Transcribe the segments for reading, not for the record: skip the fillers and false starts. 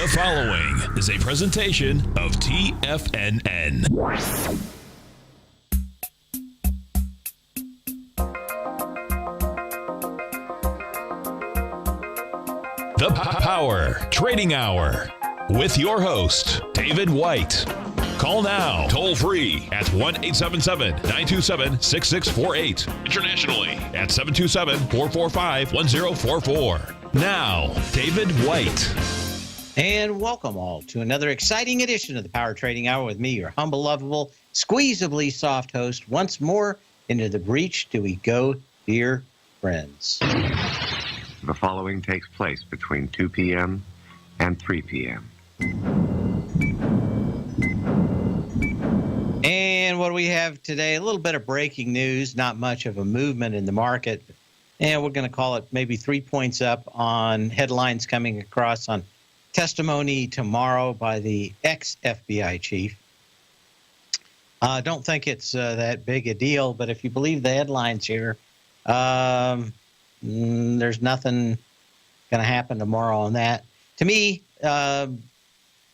The following is a presentation of TFNN. The Power Trading Hour with your host, David White. Call now, toll free at 1-877-927-6648. Internationally at 727-445-1044. Now, David White. And welcome all to another exciting edition of the Power Trading Hour with me, your humble, lovable, squeezably soft host. Once more, into the breach do we go, dear friends. The following takes place between 2 p.m. and 3 p.m. And what do we have today? A little bit of breaking news, not much of a movement in the market. And we're going to call it maybe 3 points up on headlines coming across on testimony tomorrow by the ex-FBI chief. Don't think it's that big a deal, but if you believe the headlines here, there's nothing going to happen tomorrow on that. To me,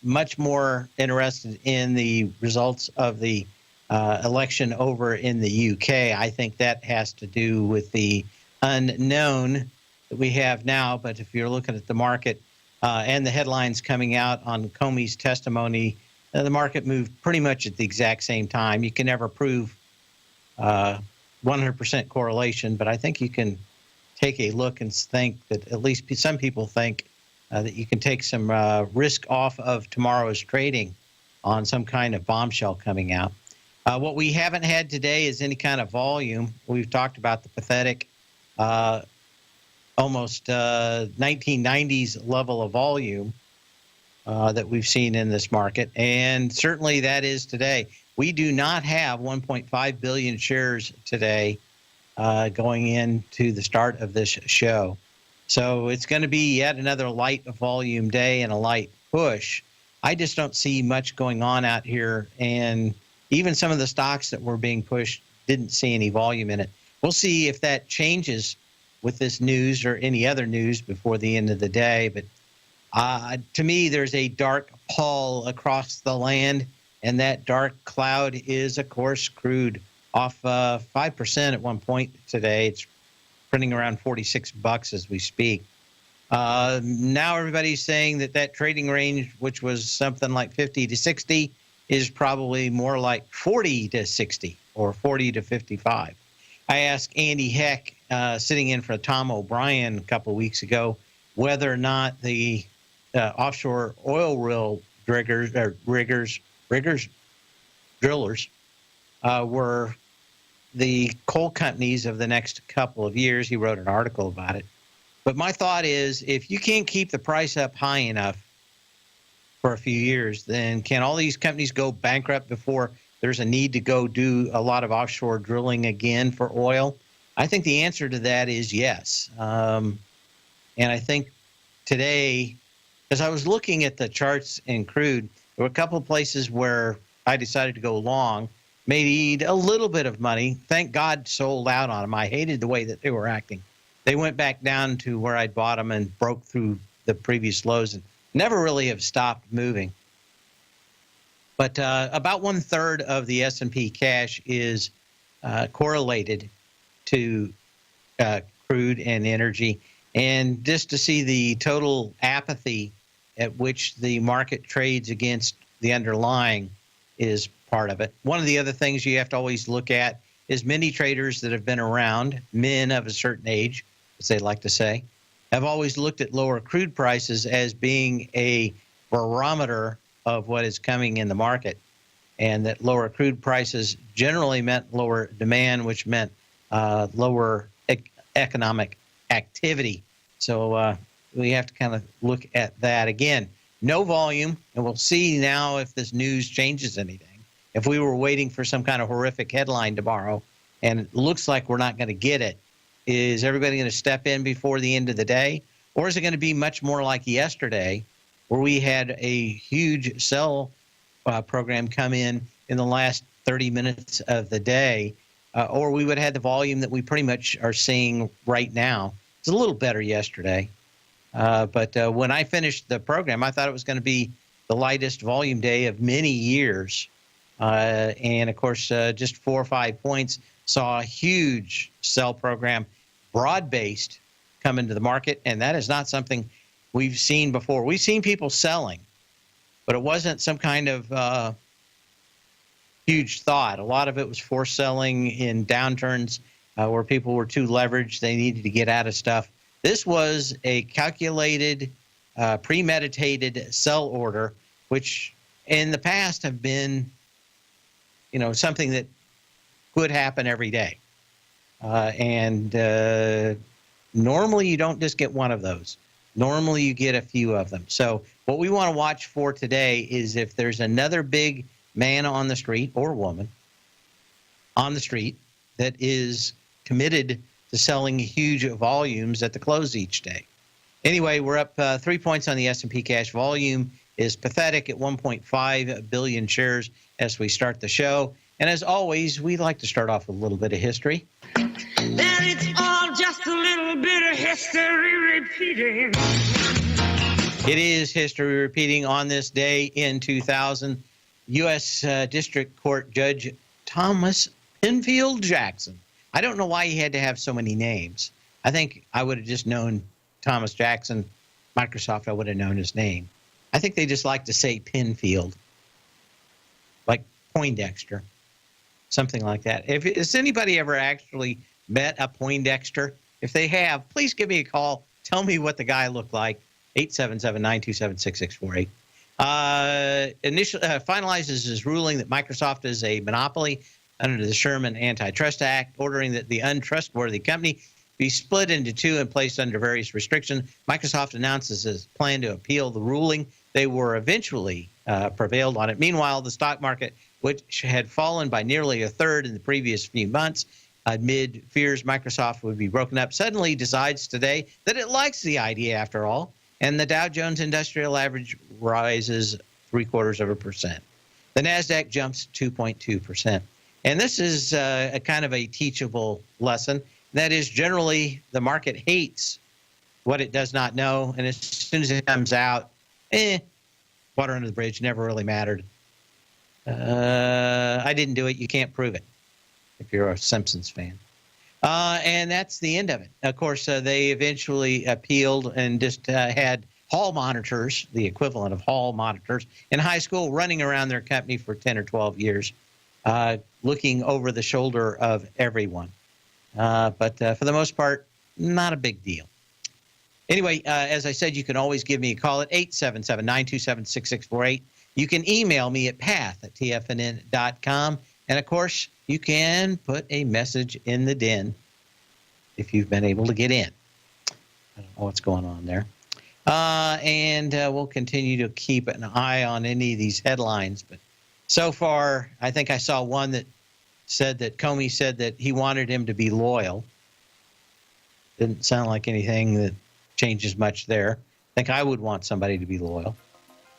much more interested in the results of the election over in the UK. I think that has to do with the unknown that we have now. But if you're looking at the market and the headlines coming out on Comey's testimony, the market moved pretty much at the exact same time. You can never prove 100% correlation, but I think you can take a look and think that at least some people think that you can take some risk off of tomorrow's trading on some kind of bombshell coming out. What we haven't had today is any kind of volume. We've talked about the pathetic almost 1990s level of volume that we've seen in this market, and certainly that is today. We do not have 1.5 billion shares today going into the start of this show. So it's going to be yet another light volume day and a light push. I just don't see much going on out here, and even some of the stocks that were being pushed didn't see any volume in it. We'll see if that changes with this news or any other news before the end of the day. But to me, there's a dark pall across the land, and that dark cloud is, of course, crude. Off 5% at one point today. It's printing around $46 as we speak. Now everybody's saying that trading range, which was something like 50 to 60, is probably more like 40 to 60 or 40 to 55. I asked Andy Heck, sitting in for Tom O'Brien a couple of weeks ago, whether or not the offshore oil drillers were the coal companies of the next couple of years. He wrote an article about it. But my thought is, if you can't keep the price up high enough for a few years, then can all these companies go bankrupt before there's a need to go do a lot of offshore drilling again for oil? I think the answer to that is yes. And I think today, as I was looking at the charts in crude, there were a couple of places where I decided to go long, made a little bit of money. Thank God sold out on them. I hated the way that they were acting. They went back down to where I'd bought them and broke through the previous lows and never really have stopped moving. But about 1/3 of the S&P cash is correlated to crude and energy. And just to see the total apathy at which the market trades against the underlying is part of it. One of the other things you have to always look at is many traders that have been around, men of a certain age, as they like to say, have always looked at lower crude prices as being a barometer of what is coming in the market, and that lower crude prices generally meant lower demand, which meant lower economic activity. So we have to kind of look at that. Again, no volume, and we'll see now if this news changes anything. If we were waiting for some kind of horrific headline tomorrow, and it looks like we're not going to get it, is everybody going to step in before the end of the day? Or is it going to be much more like yesterday, where we had a huge sell program come in the last 30 minutes of the day, or we would have had the volume that we pretty much are seeing right now? It's a little better yesterday. But when I finished the program, I thought it was going to be the lightest volume day of many years. And, of course, just 4 or 5 points saw a huge sell program, broad-based, come into the market. And that is not something we've seen before. We've seen people selling, but it wasn't some kind of huge thought. A lot of it was forced selling in downturns where people were too leveraged. They needed to get out of stuff. This was a calculated, premeditated sell order, which in the past have been, something that could happen every day. And normally you don't just get one of those. Normally you get a few of them. So what we want to watch for today is if there's another big man on the street or woman on the street that is committed to selling huge volumes at the close each day. Anyway, we're up 3 points on the S&P cash. Volume is pathetic at 1.5 billion shares as we start the show. And as always, we like to start off with a little bit of history. And it's all just a little bit of history repeating. It is history repeating on this day in 2000. U.S. District Court Judge Thomas Penfield Jackson. I don't know why he had to have so many names. I think I would have just known Thomas Jackson. Microsoft, I would have known his name. I think they just like to say Penfield, like Poindexter, something like that. Has anybody ever actually met a Poindexter? If they have, please give me a call. Tell me what the guy looked like. 877-927-6648. Finalizes his ruling that Microsoft is a monopoly under the Sherman Antitrust Act, ordering that the untrustworthy company be split into two and placed under various restrictions. Microsoft announces its plan to appeal the ruling. They were eventually prevailed on it. Meanwhile, the stock market, which had fallen by nearly a third in the previous few months, amid fears Microsoft would be broken up, suddenly decides today that it likes the idea after all, and the Dow Jones Industrial Average rises 0.75%. The NASDAQ jumps 2.2%. And this is a kind of a teachable lesson. That is, generally, the market hates what it does not know, and as soon as it comes out, water under the bridge, never really mattered. I didn't do it. You can't prove it if you're a Simpsons fan. And that's the end of it. Of course, they eventually appealed and just had hall monitors, the equivalent of hall monitors, in high school running around their company for 10 or 12 years, looking over the shoulder of everyone. But for the most part, not a big deal. Anyway, as I said, you can always give me a call at 877-927-6648. You can email me at path@tfnn.com. And, of course, you can put a message in the den if you've been able to get in. I don't know what's going on there. And we'll continue to keep an eye on any of these headlines. But so far, I think I saw one that said that Comey said that he wanted him to be loyal. Didn't sound like anything that changes much there. I think I would want somebody to be loyal.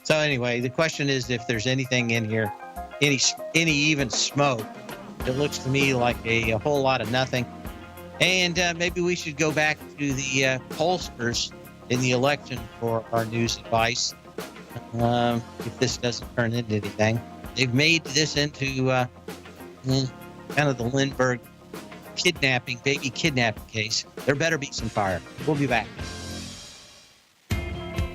So anyway, the question is if there's anything in here, any even smoke. It looks to me like a whole lot of nothing. And maybe we should go back to the pollsters in the election for our news advice. If this doesn't turn into anything, they've made this into kind of the Lindbergh baby kidnapping case. There better be some fire. We'll be back.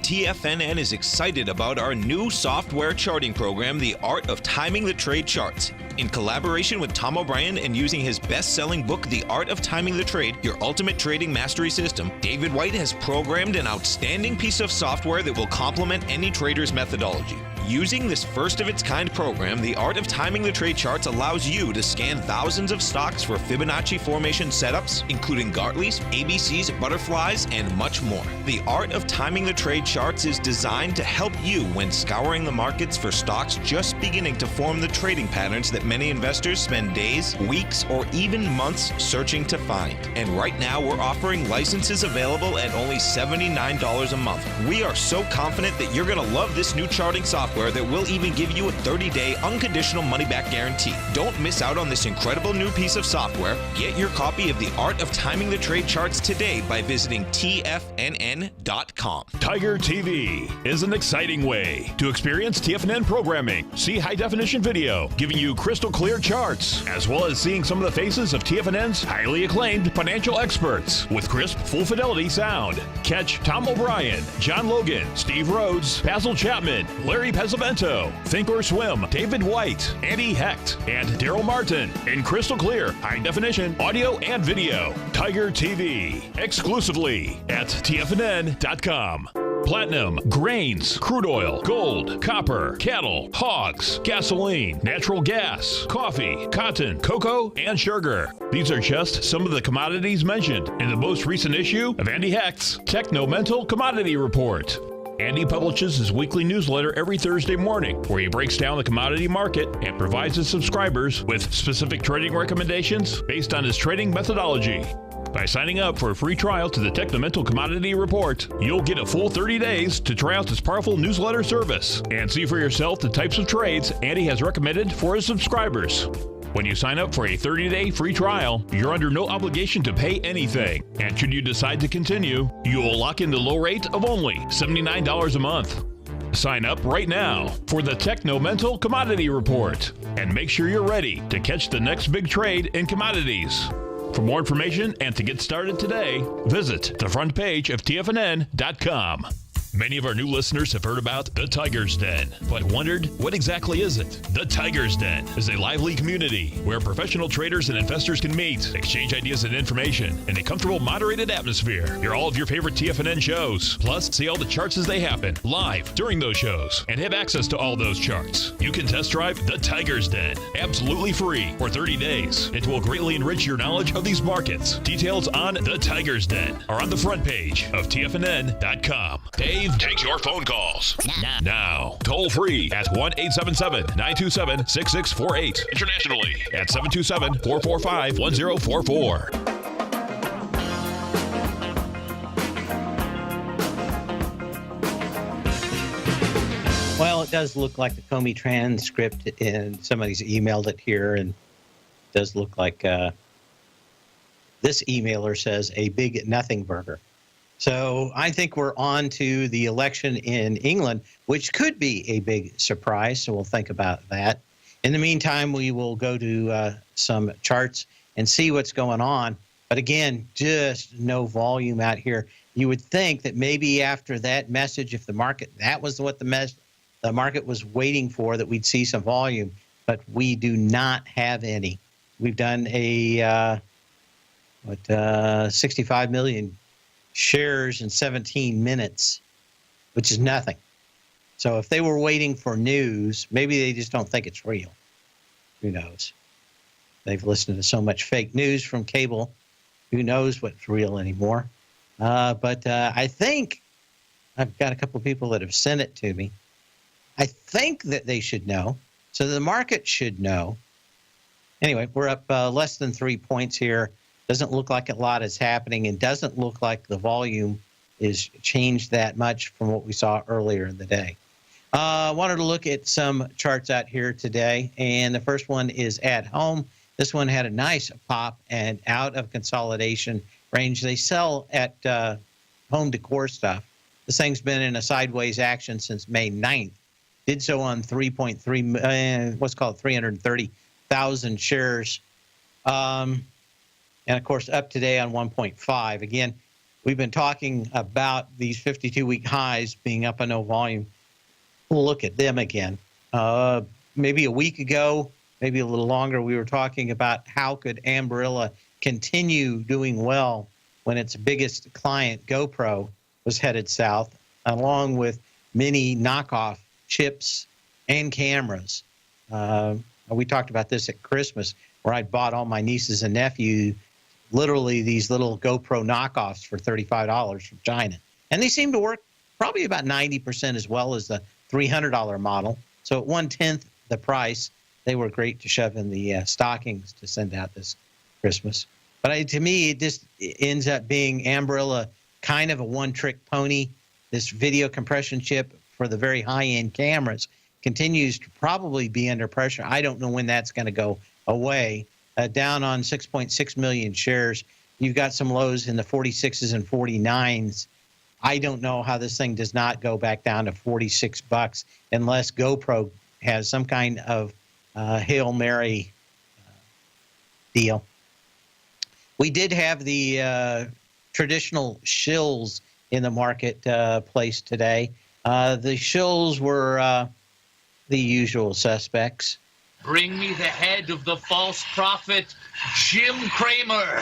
TFNN is excited about our new software charting program, The Art of Timing the Trade Charts. In collaboration with Tom O'Brien and using his best-selling book, The Art of Timing the Trade, Your Ultimate Trading Mastery System, David White has programmed an outstanding piece of software that will complement any trader's methodology. Using this first-of-its-kind program, The Art of Timing the Trade Charts allows you to scan thousands of stocks for Fibonacci formation setups, including Gartley's, ABC's, butterflies, and much more. The Art of Timing the Trade Charts is designed to help you when scouring the markets for stocks just beginning to form the trading patterns that many investors spend days, weeks, or even months searching to find. And right now, we're offering licenses available at only $79 a month. We are so confident that you're going to love this new charting software software that will even give you a 30-day unconditional money-back guarantee. Don't miss out on this incredible new piece of software. Get your copy of The Art of Timing the Trade Charts today by visiting TFNN.com. Tiger TV is an exciting way to experience TFNN programming. See high-definition video giving you crystal clear charts, as well as seeing some of the faces of TFNN's highly acclaimed financial experts with crisp, full-fidelity sound. Catch Tom O'Brien, John Logan, Steve Rhodes, Basil Chapman, Larry Pesavento, Think or Swim, David White, Andy Hecht, and Daryl Martin in crystal clear, high-definition audio and video. Tiger TV, exclusively at TFNN.com. Platinum, grains, crude oil, gold, copper, cattle, hogs, gasoline, natural gas, coffee, cotton, cocoa, and sugar. These are just some of the commodities mentioned in the most recent issue of Andy Hecht's Techno-Mental Commodity Report. Andy publishes his weekly newsletter every Thursday morning, where he breaks down the commodity market and provides his subscribers with specific trading recommendations based on his trading methodology. By signing up for a free trial to the Techno-Mental Commodity Report, you'll get a full 30 days to try out this powerful newsletter service and see for yourself the types of trades Andy has recommended for his subscribers. When you sign up for a 30-day free trial, you're under no obligation to pay anything. And should you decide to continue, you will lock in the low rate of only $79 a month. Sign up right now for the Techno-Mental Commodity Report and make sure you're ready to catch the next big trade in commodities. For more information and to get started today, visit the front page of TFNN.com. Many of our new listeners have heard about the Tiger's Den, but wondered, what exactly is it? The Tiger's Den is a lively community where professional traders and investors can meet, exchange ideas and information in a comfortable, moderated atmosphere. Hear all of your favorite TFNN shows, plus see all the charts as they happen live during those shows and have access to all those charts. You can test drive the Tiger's Den absolutely free for 30 days. It will greatly enrich your knowledge of these markets. Details on the Tiger's Den are on the front page of TFNN.com. Dave takes your phone calls now. Toll free at 1-877-927-6648. Internationally at 727-445-1044. Well, it does look like the Comey transcript, and somebody's emailed it here, and it does look like this emailer says a big nothing burger. So I think we're on to the election in England, which could be a big surprise. So we'll think about that. In the meantime, we will go to some charts and see what's going on. But again, just no volume out here. You would think that maybe after that message, if the market, that was what the market was waiting for, that we'd see some volume. But we do not have any. We've done a 65 million shares in 17 minutes, which is nothing. So if they were waiting for news, maybe they just don't think it's real. Who knows? They've listened to so much fake news from cable. Who knows what's real anymore? But I think I've got a couple of people that have sent it to me. I think that they should know. So the market should know. Anyway, we're up less than 3 points here. Doesn't look like a lot is happening, and doesn't look like the volume is changed that much from what we saw earlier in the day. I wanted to look at some charts out here today, and the first one is at home. This one had a nice pop and out of consolidation range. They sell at home decor stuff. This thing's been in a sideways action since May 9th. Did so on 330,000 shares. And, of course, up today on 1.5. Again, we've been talking about these 52-week highs being up on no volume. We'll look at them again. Maybe a week ago, maybe a little longer, we were talking about how could Ambarella continue doing well when its biggest client, GoPro, was headed south, along with many knockoff chips and cameras. We talked about this at Christmas, where I bought all my nieces and nephews literally these little GoPro knockoffs for $35 from China. And they seem to work probably about 90% as well as the $300 model. So at 1/10 the price, they were great to shove in the stockings to send out this Christmas. But to me, it just ends up being Ambarella kind of a one-trick pony. This video compression chip for the very high-end cameras continues to probably be under pressure. I don't know when that's going to go away. Down on 6.6 million shares. You've got some lows in the 46s and 49s. I don't know how this thing does not go back down to $46 unless GoPro has some kind of Hail Mary deal. We did have the traditional shills in the marketplace today. The shills were the usual suspects. Bring me the head of the false prophet, Jim Cramer.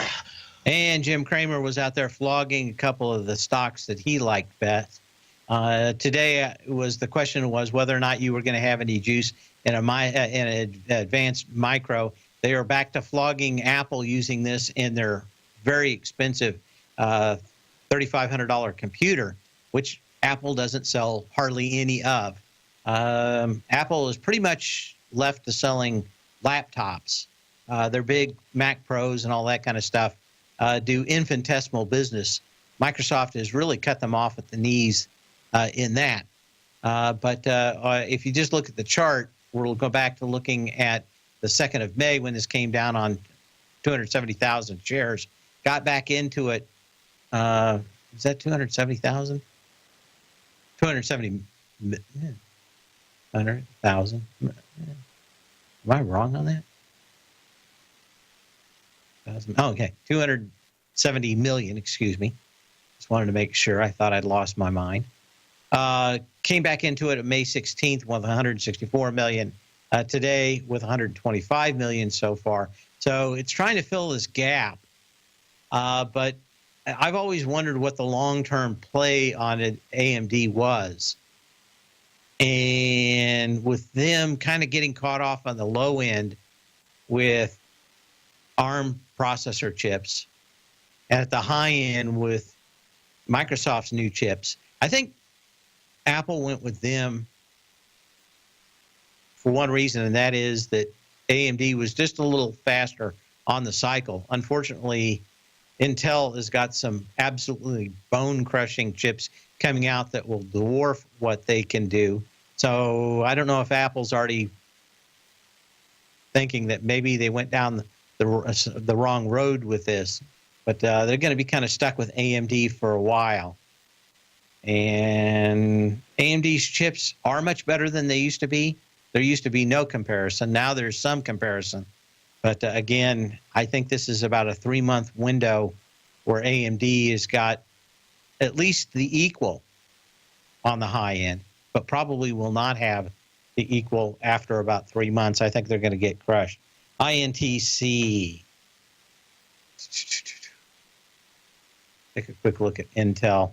And Jim Cramer was out there flogging a couple of the stocks that he liked best. Today the question was whether or not you were going to have any juice in an advanced micro. They are back to flogging Apple using this in their very expensive $3,500 computer, which Apple doesn't sell hardly any of. Apple is pretty much left to selling laptops. Their big Mac Pros and all that kind of stuff do infinitesimal business. Microsoft has really cut them off at the knees in that. But if you just look at the chart, we'll go back to looking at the 2nd of May when this came down on 270,000 shares. Got back into it. Is that 270,000? 100,000. Am I wrong on that? Oh, okay. 270 million, excuse me. Just wanted to make sure. I thought I'd lost my mind. Came back into it at May 16th with 164 million. Today with 125 million so far. So it's trying to fill this gap. But I've always wondered what the long-term play on it, AMD was. And with them kind of getting caught off on the low end with ARM processor chips, and at the high end with Microsoft's new chips, I think Apple went with them for one reason, and that is that AMD was just a little faster on the cycle. Unfortunately, Intel has got some absolutely bone-crushing chips coming out that will dwarf what they can do. So I don't know if Apple's already thinking that maybe they went down the wrong road with this, but they're going to be kind of stuck with AMD for a while. And AMD's chips are much better than they used to be. There used to be no comparison. Now there's some comparison. But again, I think this is about a 3-month window where AMD has got at least the equal on the high end, but probably will not have the equal after about 3 months. I think they're going to get crushed. INTC. Take a quick look at Intel.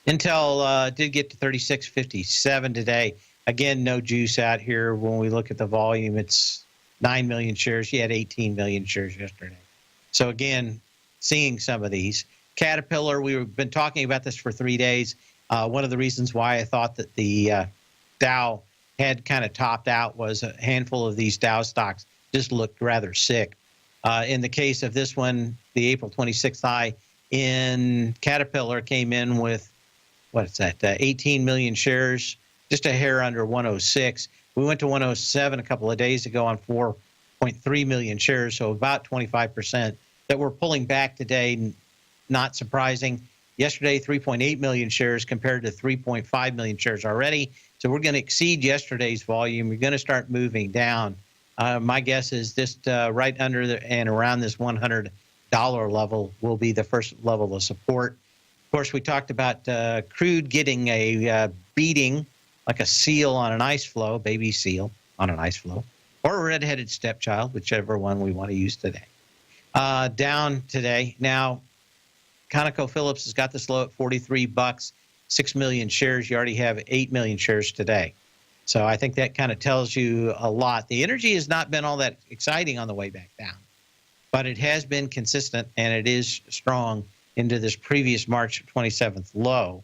Intel did get to 36.57 today. Again, no juice out here. When we look at the volume, it's 9 million shares. She had 18 million shares yesterday. So again, seeing some of these. Caterpillar, we've been talking about this for 3 days. One of the reasons why I thought that the Dow had kind of topped out was a handful of these Dow stocks just looked rather sick. In the case of this one, the April 26th high in Caterpillar came in with, what's that, 18 million shares, just a hair under 106. We went to 107 a couple of days ago on 4.3 million shares, so about 25% that we're pulling back today. Not surprising. Yesterday, 3.8 million shares compared to 3.5 million shares already. So we're going to exceed yesterday's volume. We're going to start moving down. My guess is just right under and around this $100 level will be the first level of support. Of course, we talked about crude getting a beating like a seal on an ice floe, baby seal on an ice floe, or a red-headed stepchild, whichever one we want to use today. Down today. Now, ConocoPhillips has got this low at $43, 6 million shares. You already have 8 million shares today. So I think that kind of tells you a lot. The energy has not been all that exciting on the way back down, but it has been consistent, and it is strong into this previous March 27th low.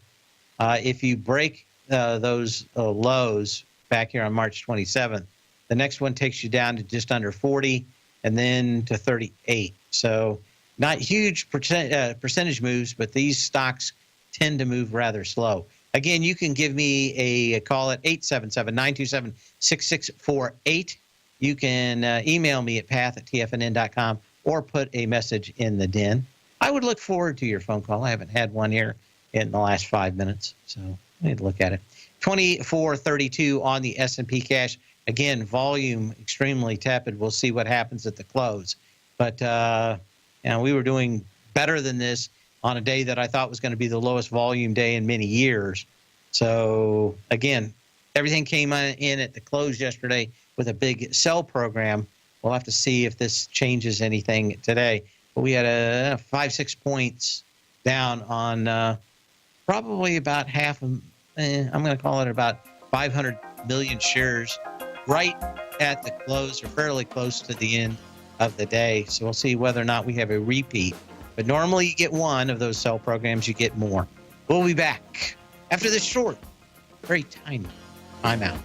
If you break those lows back here on March 27th, the next one takes you down to just under 40 and then to 38. So not huge percentage moves, but these stocks tend to move rather slow. Again, you can give me a call at 877-927-6648. You can email me at path@tfnn.com or put a message in the den. I would look forward to your phone call. I haven't had one here in the last 5 minutes, so I need to look at it. 2432 on the S&P cash. Again, volume extremely tepid. We'll see what happens at the close. But we were doing better than this on a day that I thought was going to be the lowest volume day in many years. So, again, everything came in at the close yesterday with a big sell program. We'll have to see if this changes anything today. But we had 5-6 points down on probably about half of, I'm going to call it about 500 million shares right at the close or fairly close to the end of the day. So we'll see whether or not we have a repeat. But normally you get one of those sell programs, you get more. We'll be back after this short, very tiny timeout.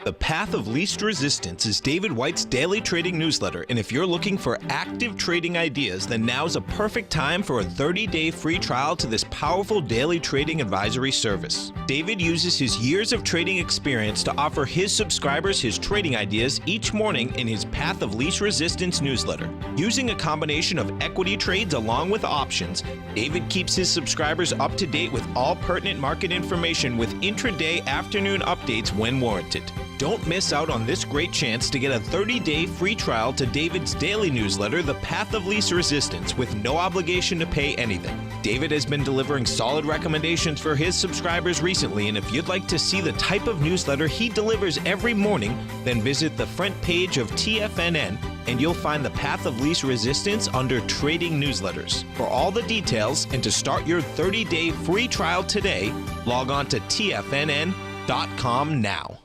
The Path of Least Resistance is David White's daily trading newsletter, and if you're looking for active trading ideas, then now's a perfect time for a 30-day free trial to this powerful daily trading advisory service. David uses his years of trading experience to offer his subscribers his trading ideas each morning in his Path of Least Resistance newsletter. Using a combination of equity trades along with options, David keeps his subscribers up to date with all pertinent market information with intraday afternoon updates when warranted. Don't miss out on this great chance to get a 30-day free trial to David's daily newsletter, The Path of Least Resistance, with no obligation to pay anything. David has been delivering solid recommendations for his subscribers recently, and if you'd like to see the type of newsletter he delivers every morning, then visit the front page of TFNN and you'll find the Path of Least Resistance under Trading Newsletters. For all the details and to start your 30-day free trial today, log on to TFNN.com now.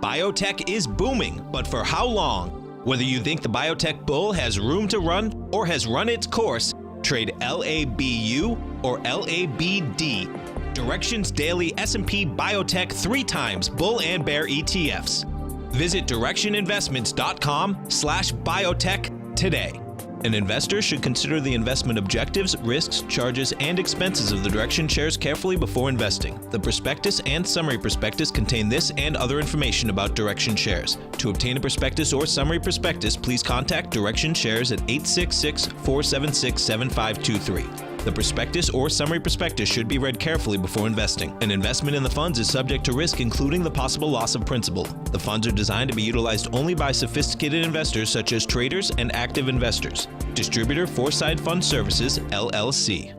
Biotech is booming, but for how long? Whether you think the biotech bull has room to run or has run its course, trade LABU or LABD. Direction's daily S&P Biotech 3 times bull and bear ETFs. Visit directioninvestments.com/biotech today. An investor should consider the investment objectives, risks, charges, and expenses of the Direction shares carefully before investing. The prospectus and summary prospectus contain this and other information about Direction shares. To obtain a prospectus or summary prospectus, please contact Direction shares at 866-476-7523. The prospectus or summary prospectus should be read carefully before investing. An investment in the funds is subject to risk, including the possible loss of principal. The funds are designed to be utilized only by sophisticated investors such as traders and active investors. Distributor Foreside Fund Services, LLC.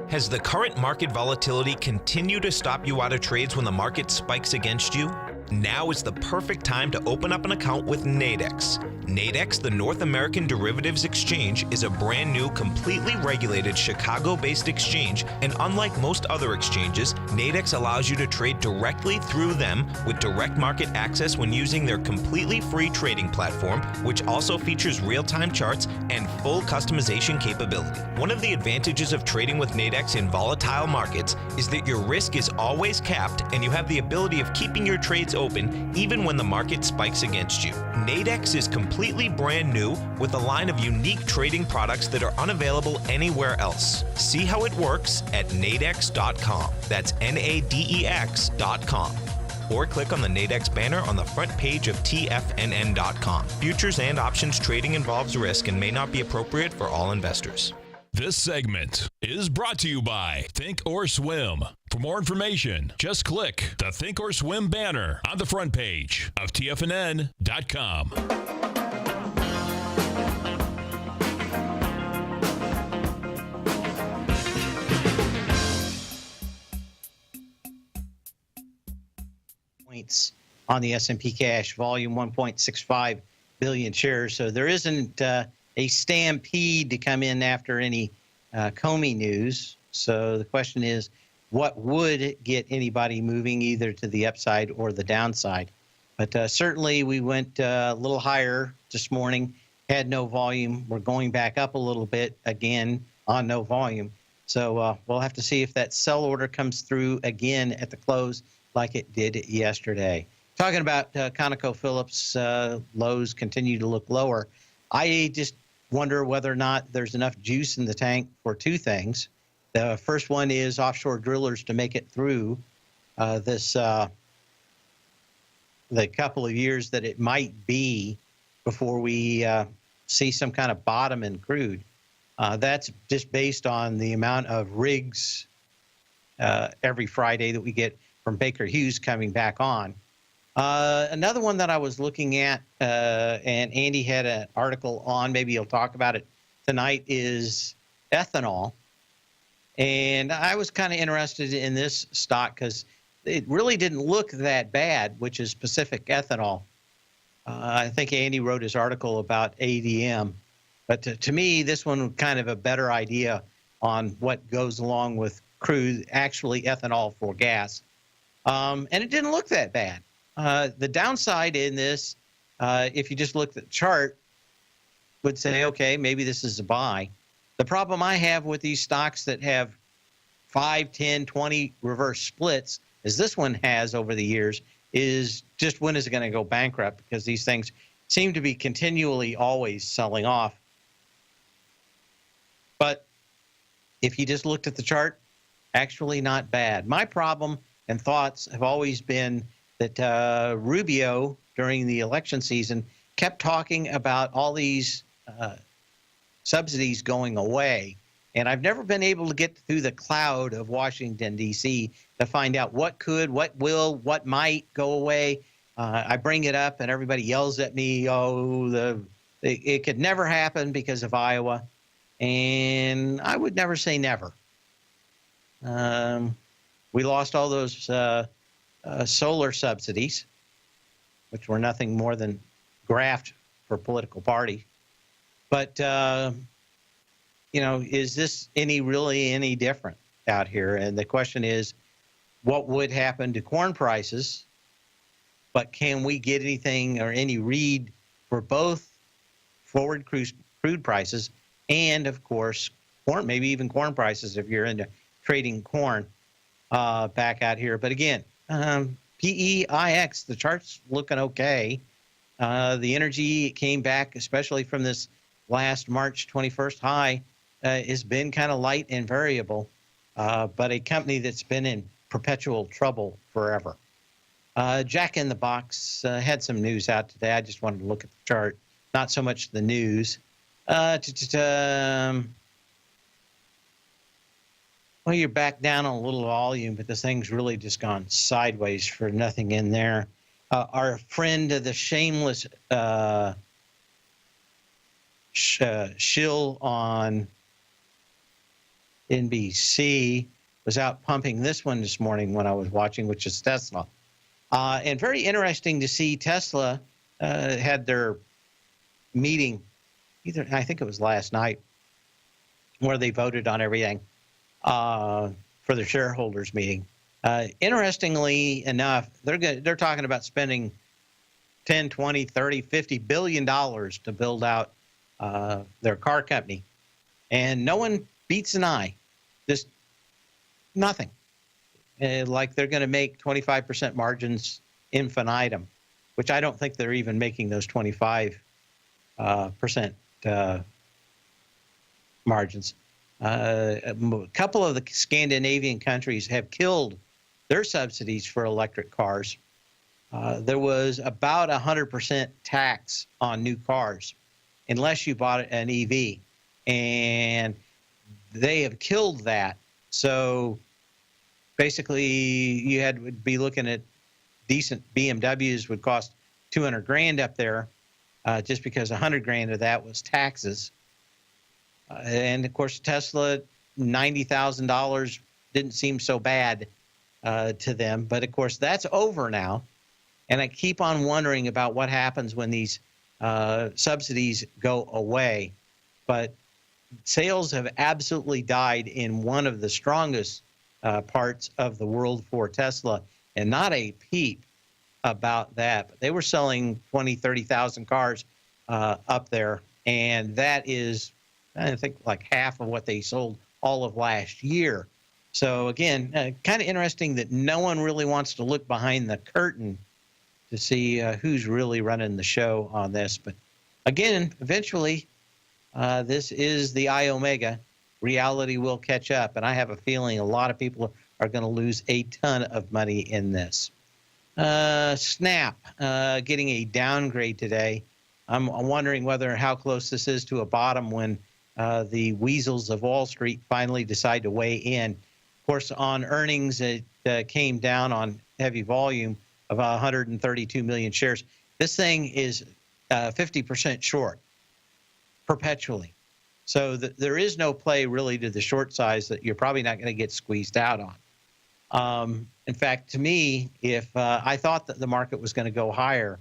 Has the current market volatility continued to stop you out of trades when the market spikes against you? Now is the perfect time to open up an account with Nadex. Nadex, the North American Derivatives Exchange, is a brand new, completely regulated Chicago-based exchange, and unlike most other exchanges, Nadex allows you to trade directly through them with direct market access when using their completely free trading platform, which also features real-time charts and full customization capability. One of the advantages of trading with Nadex in volatile markets is that your risk is always capped and you have the ability of keeping your trades open even when the market spikes against you. Nadex is completely brand new with a line of unique trading products that are unavailable anywhere else. See how it works at nadex.com. That's NADEX.com. Or click on the Nadex banner on the front page of TFNN.com. Futures and options trading involves risk and may not be appropriate for all investors. This segment is brought to you by Think or Swim. For more information, just click the Think or Swim banner on the front page of TFNN.com. Points on the S&P cash, volume 1.65 billion shares. So there isn't a stampede to come in after any Comey news. So the question is, what would get anybody moving either to the upside or the downside? But certainly we went a little higher this morning, had no volume. We're going back up a little bit again. on no volume. So we'll have to see if that sell order comes through again at the close like it did yesterday. Talking about ConocoPhillips, lows continue to look lower. I just wonder whether or not there's enough juice in the tank for two things. The first one is offshore drillers to make it through the couple of years that it might be before we see some kind of bottom in crude. That's just based on the amount of rigs every Friday that we get from Baker Hughes coming back on. Another one that I was looking at, and Andy had an article on, maybe he'll talk about it tonight, is ethanol. And I was kind of interested in this stock because it really didn't look that bad, which is Pacific Ethanol. I think Andy wrote his article about ADM. But to me, this one was kind of a better idea on what goes along with crude, actually ethanol for gas. And it didn't look that bad. The downside in this, if you just look at the chart, would say, okay, maybe this is a buy. The problem I have with these stocks that have 5, 10, 20 reverse splits, as this one has over the years, is just when is it going to go bankrupt? Because these things seem to be continually always selling off. But if you just looked at the chart, actually not bad. My problem and thoughts have always been that Rubio, during the election season, kept talking about all these subsidies going away. And I've never been able to get through the cloud of Washington, D.C. to find out what could, what will, what might go away. I bring it up and everybody yells at me, oh, it could never happen because of Iowa. And I would never say never. We lost all those solar subsidies, which were nothing more than graft for political party. But, is this really any different out here? And the question is, what would happen to corn prices? But can we get anything or any read for both forward crude prices and, of course, corn, maybe even corn prices if you're into trading corn back out here. But again, PEIX, the chart's looking okay. The energy came back, especially from this last March 21st high, has been kind of light and variable, but a company that's been in perpetual trouble forever. Jack in the Box had some news out today. I just wanted to look at the chart, not so much the news. Well, you're back down on a little volume, but this thing's really just gone sideways for nothing in there. Our friend, the shameless shill on NBC, was out pumping this one this morning when I was watching, which is Tesla. And very interesting to see Tesla had their meeting, I think it was last night, where they voted on everything for their shareholders meeting. Interestingly enough, they're talking about spending 10, 20, 30, 50 billion dollars to build out their car company. And no one beats an eye. Just nothing. Like they're going to make 25% margins infinitum, which I don't think they're even making those 25% margins. A couple of the Scandinavian countries have killed their subsidies for electric cars. There was about 100% tax on new cars unless you bought an EV, and they have killed that. So basically, you had to be looking at decent BMWs would cost 200 grand up there, just because 100 grand of that was taxes. And of course, Tesla, $90,000 didn't seem so bad to them. But of course, that's over now. And I keep on wondering about what happens when these subsidies go away. But sales have absolutely died in one of the strongest parts of the world for Tesla, and not a peep about that. But they were selling 20, 30,000 cars up there, and that is I think like half of what they sold all of last year. So again, kind of interesting that no one really wants to look behind the curtain to see who's really running the show on this. But again, eventually, this is the Omega. Reality will catch up, and I have a feeling a lot of people are going to lose a ton of money in this. Snap getting a downgrade today. I'm wondering how close this is to a bottom when the weasels of Wall Street finally decide to weigh in. Of course, on earnings, it came down on heavy volume of 132 million shares. This thing is 50% short perpetually. So there is no play really to the short size that you're probably not going to get squeezed out on. In fact, to me, if I thought that the market was going to go higher,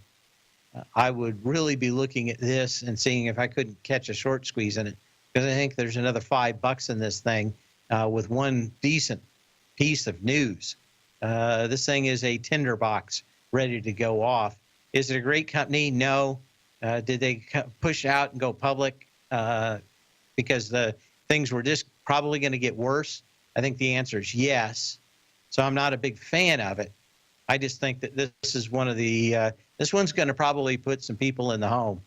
I would really be looking at this and seeing if I couldn't catch a short squeeze in it, because I think there's another $5 in this thing with one decent piece of news. This thing is a tinderbox ready to go off. Is it a great company? No. Did they push out and go public because the things were just probably going to get worse? I think the answer is yes. So I'm not a big fan of it. I just think that this is one of the this one's going to probably put some people in the home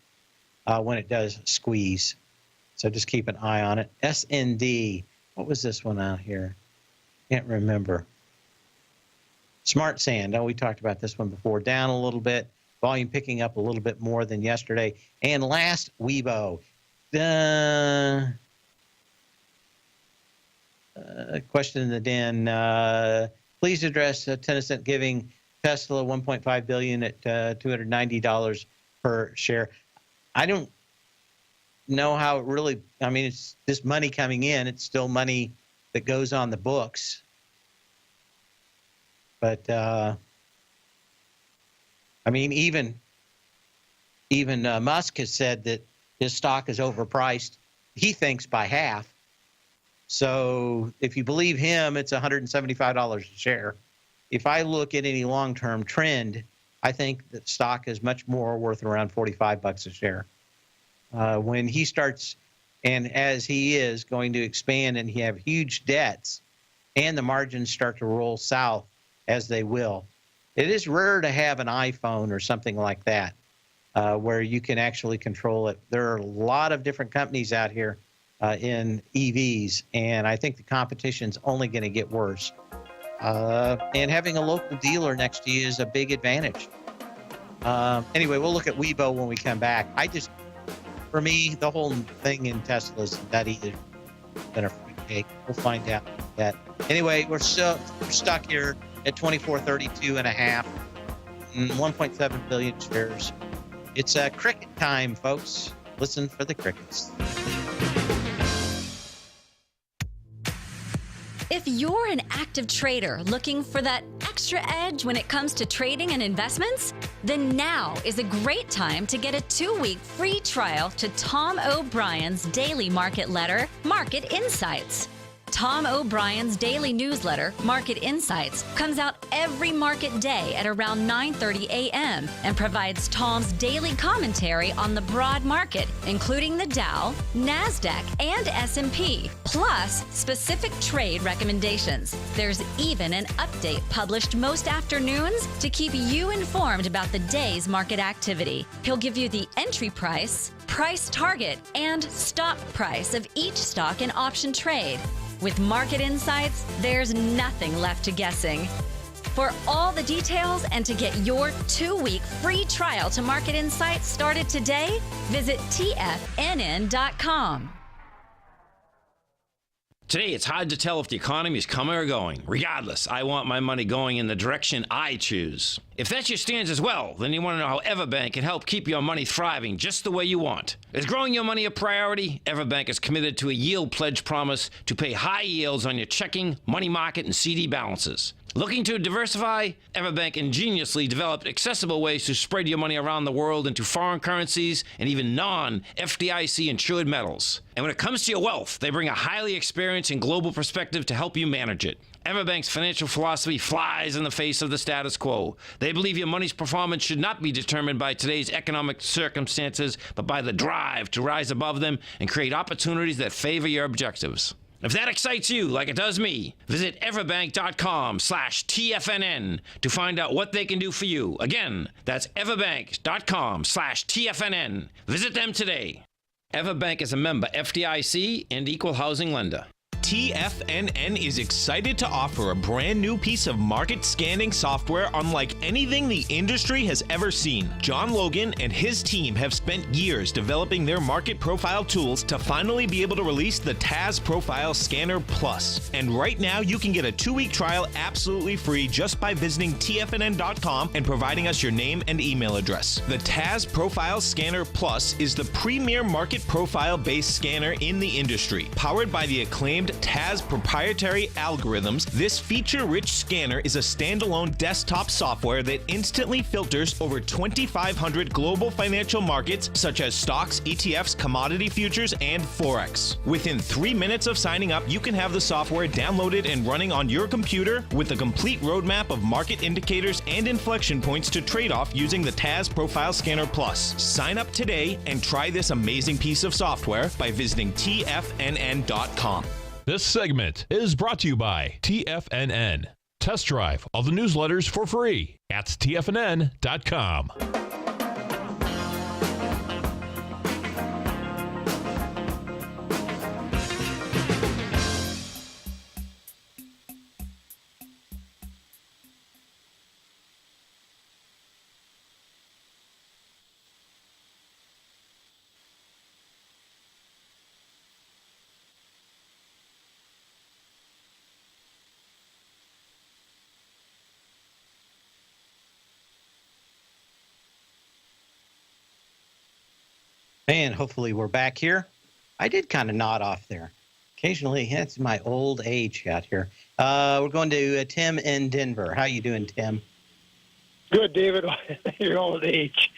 when it does squeeze. So just keep an eye on it. SND. What was this one out here? Can't remember. Smart Sand. Oh, we talked about this one before. Down a little bit. Volume picking up a little bit more than yesterday. And last, Weibo. Question in the den. Please address Tencent giving Tesla $1.5 billion at $290 per share. I don't know how it really. I mean, it's this money coming in. It's still money that goes on the books. But I mean, even Musk has said that his stock is overpriced. He thinks by half. So if you believe him, it's $175 a share. If I look at any long-term trend, I think that stock is much more worth around $45 a share. When he starts, and as he is going to expand and he have huge debts, and the margins start to roll south as they will, it is rare to have an iPhone or something like that where you can actually control it. There are a lot of different companies out here in EVs, and I think the competition's only going to get worse. And having a local dealer next to you is a big advantage. Anyway, we'll look at Weibo when we come back. For me, the whole thing in Tesla is nutty than a fruitcake. We'll find out that. Anyway, we're stuck here at 2432 and a half, 1.7 billion shares. It's cricket time, folks. Listen for the crickets. If you're an active trader looking for that extra edge when it comes to trading and investments, then now is a great time to get a 2-week free trial to Tom O'Brien's daily market letter, Market Insights. Tom O'Brien's daily newsletter, Market Insights, comes out every market day at around 9:30 a.m. and provides Tom's daily commentary on the broad market, including the Dow, NASDAQ, and S&P, plus specific trade recommendations. There's even an update published most afternoons to keep you informed about the day's market activity. He'll give you the entry price, price target, and stop price of each stock and option trade. With Market Insights, there's nothing left to guessing. For all the details and to get your 2-week free trial to Market Insights started today, visit TFNN.com. Today, it's hard to tell if the economy is coming or going. Regardless, I want my money going in the direction I choose. If that's your stance as well, then you want to know how Everbank can help keep your money thriving just the way you want. Is growing your money a priority? Everbank is committed to a yield pledge promise to pay high yields on your checking, money market, and CD balances. Looking to diversify? Everbank ingeniously developed accessible ways to spread your money around the world into foreign currencies and even non-FDIC insured metals. And when it comes to your wealth, they bring a highly experienced experience and global perspective to help you manage it. Everbank's financial philosophy flies in the face of the status quo. They believe your money's performance should not be determined by today's economic circumstances, but by the drive to rise above them and create opportunities that favor your objectives. If that excites you like it does me, visit everbank.com/TFNN to find out what they can do for you. Again, that's everbank.com/TFNN. Visit them today. Everbank is a member FDIC and equal housing lender. TFNN is excited to offer a brand new piece of market scanning software unlike anything the industry has ever seen. John Logan and his team have spent years developing their market profile tools to finally be able to release the TAS Profile Scanner Plus. And right now you can get a 2-week trial absolutely free just by visiting TFNN.com and providing us your name and email address. The TAS Profile Scanner Plus is the premier market profile based scanner in the industry. Powered by the acclaimed TAS proprietary algorithms, this feature-rich scanner is a standalone desktop software that instantly filters over 2,500 global financial markets such as stocks, ETFs, commodity futures, and Forex. Within 3 minutes of signing up, you can have the software downloaded and running on your computer with a complete roadmap of market indicators and inflection points to trade off using the TAS Profile Scanner Plus. Sign up today and try this amazing piece of software by visiting TFNN.com. This segment is brought to you by TFNN. Test drive all the newsletters for free at TFNN.com. Man, hopefully we're back here. I did kind of nod off there. Occasionally, it's my old age out here. We're going to Tim in Denver. How you doing, Tim? Good, David. Your old age.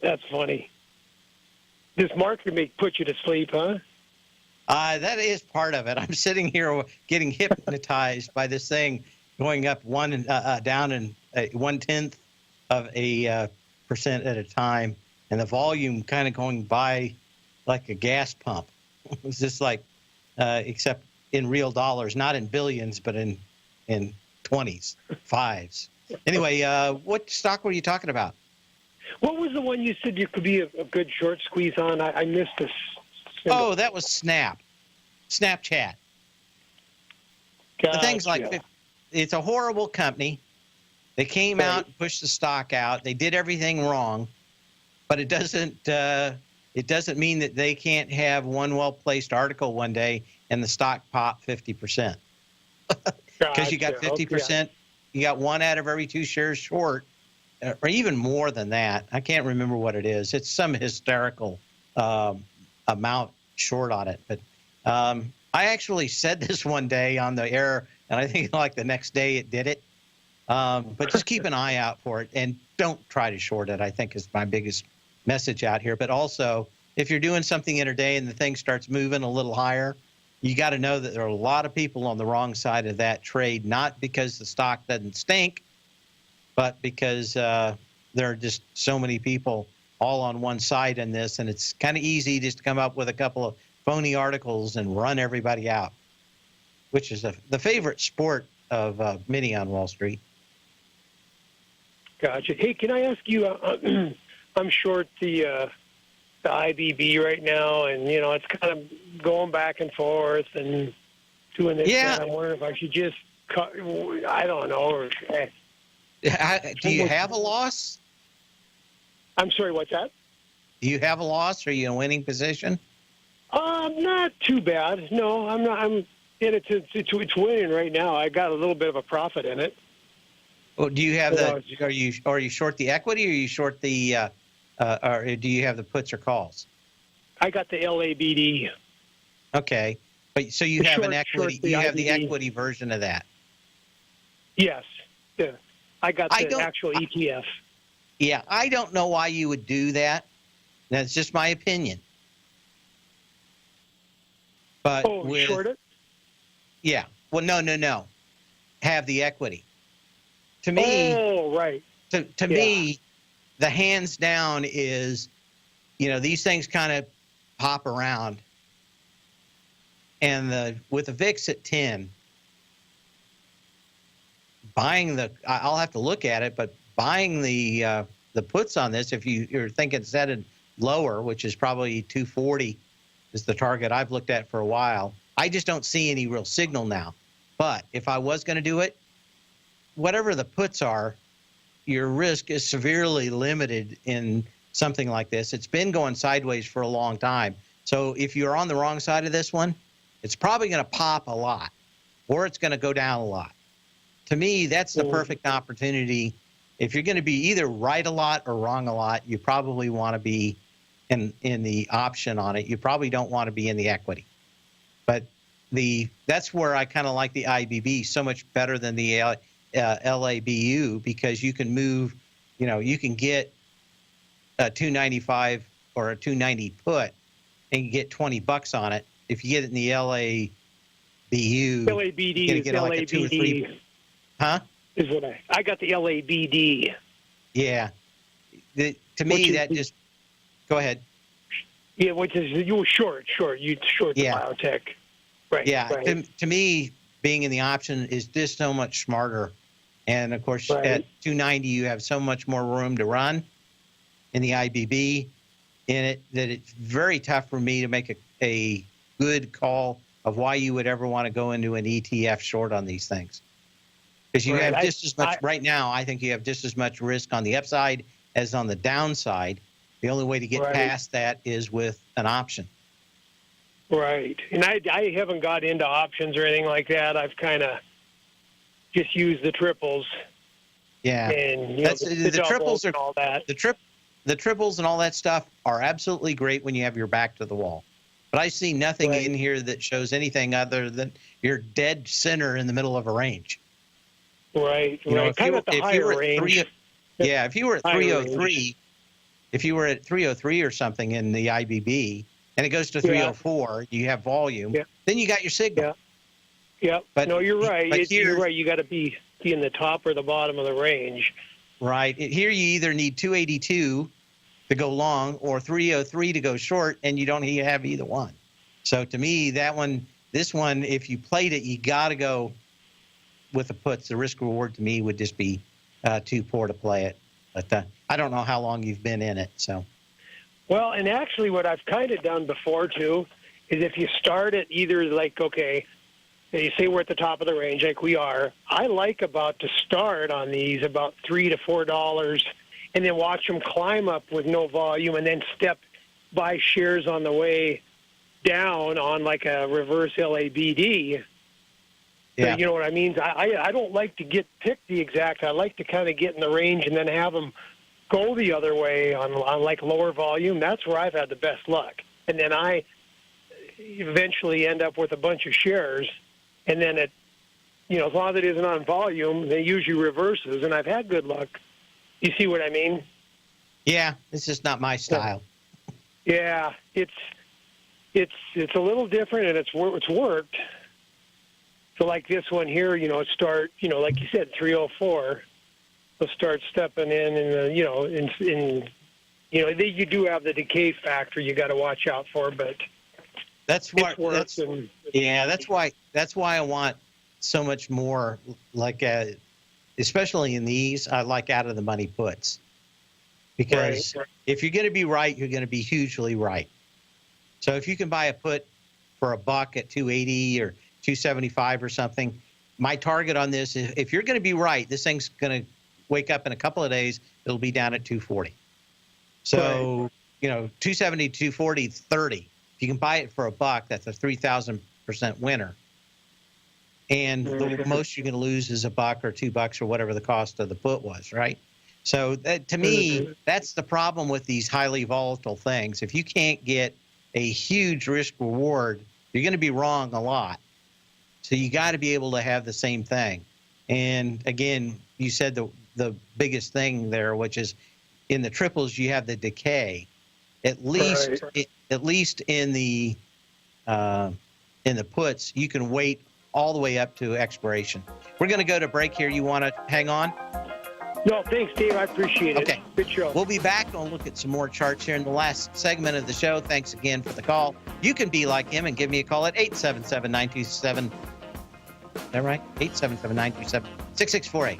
That's funny. This market may put you to sleep, huh? That is part of it. I'm sitting here getting hypnotized by this thing going up down in 1/10 of a percent at a time. And the volume kind of going by like a gas pump. It was just like, except in real dollars, not in billions, but in 20s, fives. Anyway, what stock were you talking about? What was the one you said you could be a good short squeeze on? I missed this. Oh, that was Snapchat. Gotcha. The thing's like, it's a horrible company. They came out and pushed the stock out. They did everything wrong. But it doesn't mean that they can't have one well-placed article one day and the stock pop 50%. Because you got 50%, you got 1 out of every 2 shares short, or even more than that. I can't remember what it is. It's some hysterical amount short on it. But I actually said this one day on the air, and I think like the next day it did it. But just keep an eye out for it, and don't try to short it, I think is my biggest message out here. But also, if you're doing something intraday and the thing starts moving a little higher, you got to know that there are a lot of people on the wrong side of that trade, not because the stock doesn't stink, but because there are just so many people all on one side in this, and it's kind of easy just to come up with a couple of phony articles and run everybody out, which is the favorite sport of many on Wall Street. Gotcha. Hey, can I ask you, I'm short the IBB right now, and, it's kind of going back and forth and doing this. Yeah. I'm wondering if I should just cut, I don't know. Or, do you have a loss? I'm sorry, what's that? Do you have a loss? Are you in a winning position? Not too bad. No, I'm not. It's winning right now. I got a little bit of a profit in it. Well, do you have are you short the equity, or are you short the or do you have the puts or calls? I got the LABD. Okay, but so you have an equity. You have the equity version of that. Yes. Yeah. I got the actual ETF. Yeah, I don't know why you would do that. That's just my opinion. But short it? Yeah. Well, no. Have the equity. To me, right. To me, the hands down is, these things kind of pop around, and with the VIX at 10, I'll have to look at it, but buying the puts on this, if you're thinking set it lower, which is probably 240, is the target I've looked at for a while. I just don't see any real signal now. But if I was going to do it, whatever the puts are, your risk is severely limited in something like this. It's been going sideways for a long time. So if you're on the wrong side of this one, it's probably going to pop a lot, or it's going to go down a lot. To me, that's the perfect opportunity. If you're going to be either right a lot or wrong a lot, you probably want to be in the option on it. You probably don't want to be in the equity. But that's where I kind of like the IBB so much better than the LABU, because you can move, you can get a 295 or a 290 put and you get $20 on it. If you get it in the LABU, LABD you're is get like a 2 or 3. Huh? Is what I got the LABD. Yeah. To me, that just go ahead. Yeah, which is you were short. You short the biotech. Right. Yeah. Right. To me, being in the option is just so much smarter. And of course, at 290, you have so much more room to run in the IBB in it that it's very tough for me to make a good call of why you would ever want to go into an ETF short on these things. Because you have just as much right now. I think you have just as much risk on the upside as on the downside. The only way to get past that is with an option. Right. And I haven't got into options or anything like that. I've kind of just used the triples. Yeah. And the triples are all that. The triples and all that stuff are absolutely great when you have your back to the wall. But I see nothing in here that shows anything other than you're dead center in the middle of a range. Right. Kind of at the higher range. If you were at 303, if you were at 303 or something in the IBB, and it goes to 304, you have volume, then you got your signal. Yeah. But no, you're right. You're right. You got to be in the top or the bottom of the range. Right. Here you either need 282 to go long or 303 to go short, and you don't have either one. So to me, this one, if you played it, you got to go with the puts. The risk reward to me would just be too poor to play it. But I don't know how long you've been in it. So. Well, and actually what I've kind of done before, too, is if you start at either like, okay, you say we're at the top of the range like we are, I like about to start on these about $3 to $4 and then watch them climb up with no volume and then buy shares on the way down on like a reverse LABD. Yeah. So, you know what I mean? I don't like to pick the exact. I like to kind of get in the range and then have them go the other way on like lower volume. That's where I've had the best luck. And then I eventually end up with a bunch of shares. And then as long as it isn't on volume, they usually reverses. And I've had good luck. You see what I mean? Yeah, it's just not my style. Yeah, it's a little different, and it's worked. So like this one here, start, like you said, 304. They'll start stepping in, and you do have the decay factor you got to watch out for, but that's why I want so much more, like especially in these, I like out of the money puts, because if you're going to be right, you're going to be hugely right. So if you can buy a put for $1 at 280 or 275 or something, my target on this is if you're going to be right, this thing's going to wake up in a couple of days, it'll be down at 240. So, 270, 240, 30. If you can buy it for $1, that's a 3,000% winner. And the most you're going to lose is $1 or $2 or whatever the cost of the put was, right? So to me, that's the problem with these highly volatile things. If you can't get a huge risk reward, you're going to be wrong a lot. So you got to be able to have the same thing. And again, you said the biggest thing there, which is in the triples, you have the decay. At least in the in the puts, you can wait all the way up to expiration. We're going to go to break here. You want to hang on? No, thanks, Dave. I appreciate it. Okay. Good show. We'll be back and look at some more charts here in the last segment of the show. Thanks again for the call. You can be like him and give me a call at 877-927. Is that right? 877-927-6648.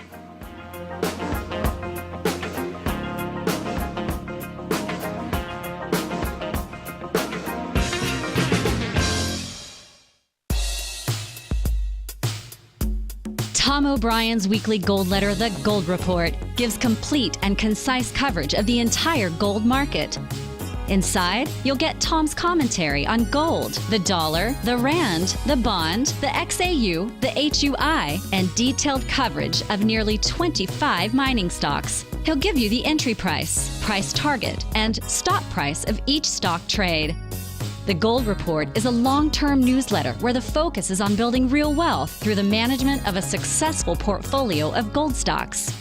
Tom O'Brien's weekly gold letter, The Gold Report, gives complete and concise coverage of the entire gold market. Inside, you'll get Tom's commentary on gold, the dollar, the rand, the bond, the XAU, the HUI, and detailed coverage of nearly 25 mining stocks. He'll give you the entry price, price target, and stop price of each stock trade. The Gold Report is a long-term newsletter where the focus is on building real wealth through the management of a successful portfolio of gold stocks.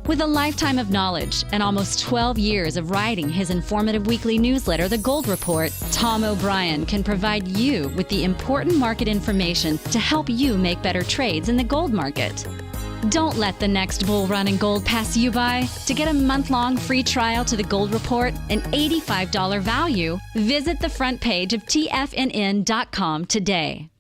With a lifetime of knowledge and almost 12 years of writing his informative weekly newsletter, The Gold Report, Tom O'Brien can provide you with the important market information to help you make better trades in the gold market. Don't let the next bull run in gold pass you by. To get a month-long free trial to The Gold Report, an $85 value, visit the front page of TFNN.com today.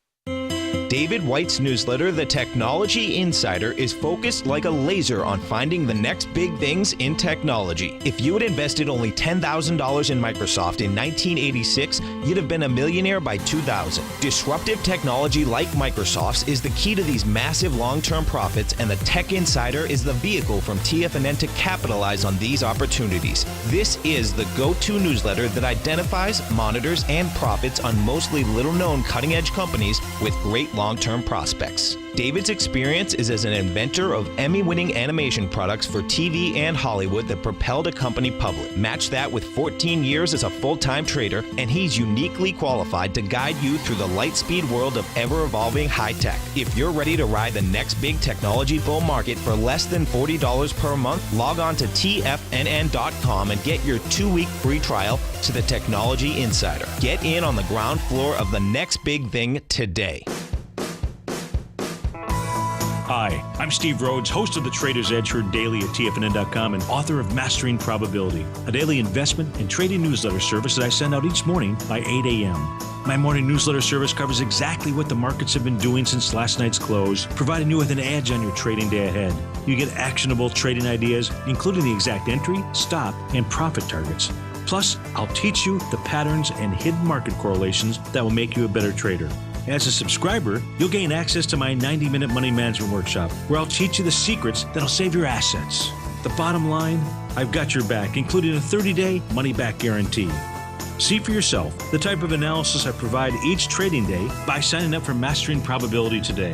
David White's newsletter, The Technology Insider, is focused like a laser on finding the next big things in technology. If you had invested only $10,000 in Microsoft in 1986, you'd have been a millionaire by 2000. Disruptive technology like Microsoft's is the key to these massive long-term profits, and the Tech Insider is the vehicle from TFNN to capitalize on these opportunities. This is the go-to newsletter that identifies, monitors, and profits on mostly little-known cutting-edge companies with great long-term prospects. David's experience is as an inventor of Emmy-winning animation products for TV and Hollywood that propelled a company public. Match that with 14 years as a full-time trader, and he's uniquely qualified to guide you through the light-speed world of ever-evolving high-tech. If you're ready to ride the next big technology bull market for less than $40 per month, log on to TFNN.com and get your 2-week free trial to the Technology Insider. Get in on the ground floor of the next big thing today. Hi, I'm Steve Rhodes, host of the Trader's Edge, heard daily at TFNN.com and author of Mastering Probability, a daily investment and trading newsletter service that I send out each morning by 8 a.m. My morning newsletter service covers exactly what the markets have been doing since last night's close, providing you with an edge on your trading day ahead. You get actionable trading ideas, including the exact entry, stop, and profit targets. Plus, I'll teach you the patterns and hidden market correlations that will make you a better trader. As a subscriber, you'll gain access to my 90-minute money management workshop, where I'll teach you the secrets that'll save your assets. The bottom line, I've got your back, including a 30-day money-back guarantee. See for yourself the type of analysis I provide each trading day by signing up for Mastering Probability today.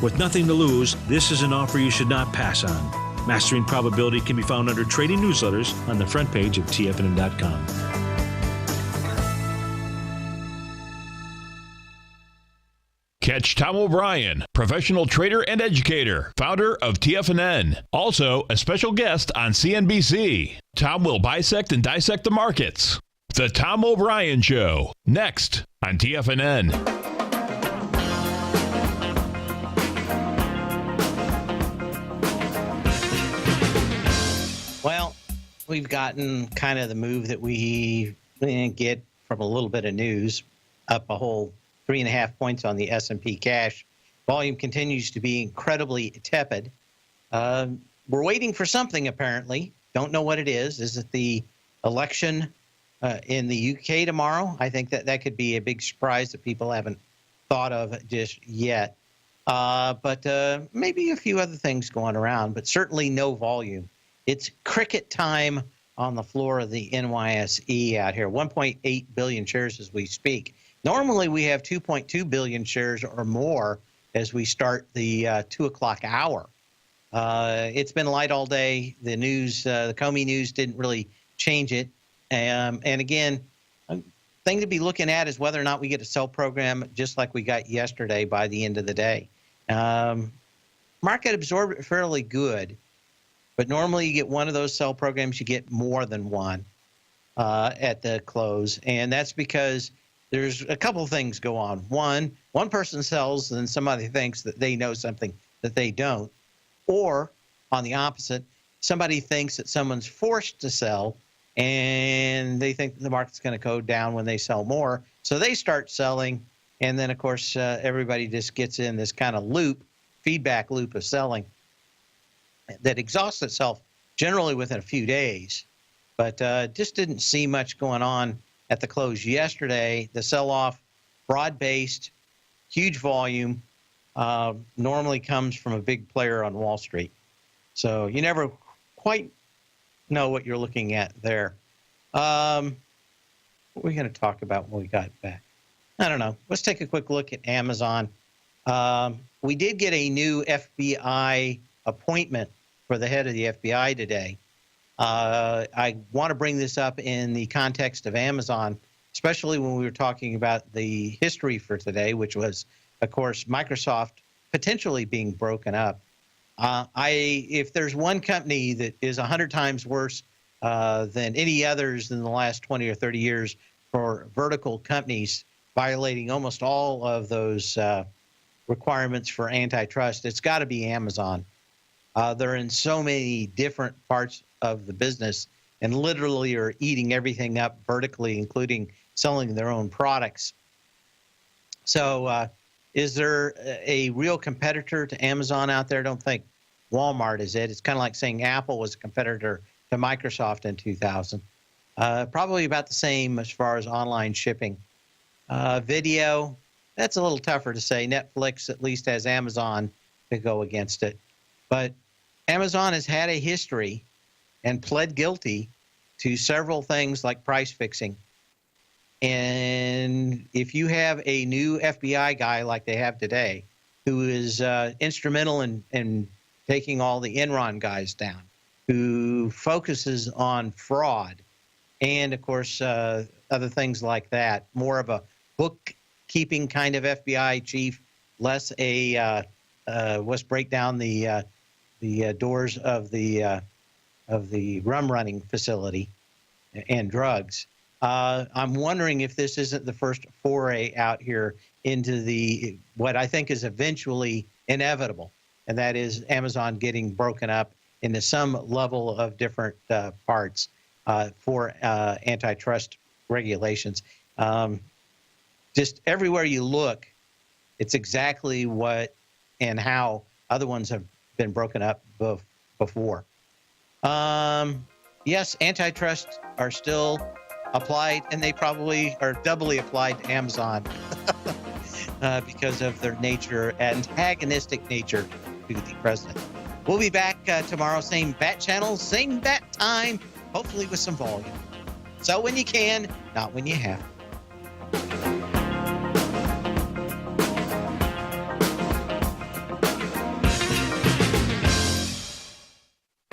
With nothing to lose, this is an offer you should not pass on. Mastering Probability can be found under Trading Newsletters on the front page of TFNN.com. Catch Tom O'Brien, professional trader and educator, founder of TFNN. Also, a special guest on CNBC. Tom will bisect and dissect the markets. The Tom O'Brien Show, next on TFNN. Well, we've gotten kind of the move that we didn't get from a little bit of news, up a whole 3.5 points on the S&P cash. Volume continues to be incredibly tepid. We're waiting for something, apparently. Don't know what it is. Is it the election in the UK tomorrow? I think that could be a big surprise that people haven't thought of just yet. But maybe a few other things going around, but certainly no volume. It's cricket time on the floor of the NYSE out here. 1.8 billion shares as we speak. Normally, we have 2.2 billion shares or more as we start the 2 o'clock hour. It's been light all day. The news, the Comey news didn't really change it. And again, thing to be looking at is whether or not we get a sell program just like we got yesterday by the end of the day. Market absorbed it fairly good, but normally you get one of those sell programs, you get more than one at the close. And that's because there's a couple of things go on. One person sells and somebody thinks that they know something that they don't. Or on the opposite, somebody thinks that someone's forced to sell and they think the market's going to go down when they sell more. So they start selling. And then, of course, everybody just gets in this kind of feedback loop of selling that exhausts itself generally within a few days. But just didn't see much going on at the close yesterday. The sell-off, broad-based, huge volume, normally comes from a big player on Wall Street. So you never quite know what you're looking at there. What are we going to talk about when we got back? I don't know. Let's take a quick look at Amazon. We did get a new FBI appointment for the head of the FBI today. I want to bring this up in the context of Amazon, especially when we were talking about the history for today, which was, of course, Microsoft potentially being broken up. If there's one company that is 100 times worse than any others in the last 20 or 30 years for vertical companies violating almost all of those requirements for antitrust, it's got to be Amazon. They're in so many different parts of the business and literally are eating everything up vertically, including selling their own products. So is there a real competitor to Amazon out there? I don't think Walmart is it. It's kind of like saying Apple was a competitor to Microsoft in 2000. Probably about the same as far as online shipping. Video, that's a little tougher to say. Netflix at least has Amazon to go against it. But Amazon has had a history and pled guilty to several things like price fixing. And if you have a new FBI guy like they have today, who is instrumental in taking all the Enron guys down, who focuses on fraud and, of course, other things like that, more of a bookkeeping kind of FBI chief, less a let's break down the doors of the rum running facility and drugs. I'm wondering if this isn't the first foray out here into what I think is eventually inevitable, and that is Amazon getting broken up into some level of different parts for antitrust regulations. Just everywhere you look, it's exactly what and how other ones have been broken up before. Yes, antitrust are still applied, and they probably are doubly applied to Amazon because of their antagonistic nature to the president. We'll be back tomorrow, same bat channel, same bat time, hopefully with some volume. So when you can, not when you have.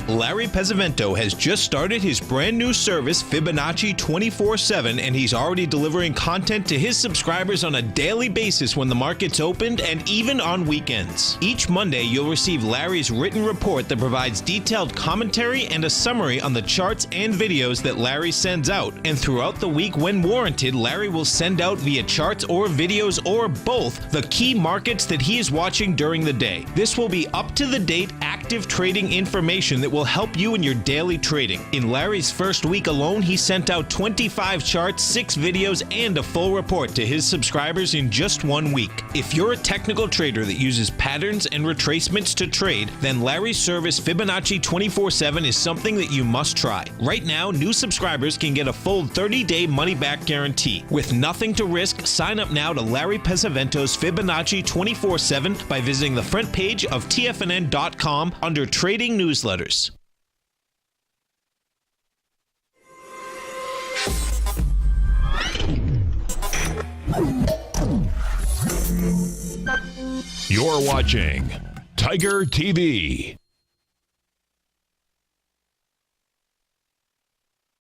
Larry Pesavento has just started his brand new service, Fibonacci 24/7, and he's already delivering content to his subscribers on a daily basis when the market's opened and even on weekends. Each Monday, you'll receive Larry's written report that provides detailed commentary and a summary on the charts and videos that Larry sends out. And throughout the week, when warranted, Larry will send out via charts or videos or both the key markets that he is watching during the day. This will be up-to-the-date, active trading information that will help you in your daily trading. In Larry's first week alone, he sent out 25 charts, 6 videos, and a full report to his subscribers in just 1 week. If you're a technical trader that uses patterns and retracements to trade, then Larry's service Fibonacci 24/7 is something that you must try. Right now, new subscribers can get a full 30-day money-back guarantee. With nothing to risk, sign up now to Larry Pesavento's Fibonacci 24/7 by visiting the front page of TFNN.com under Trading Newsletters. You're watching Tiger TV.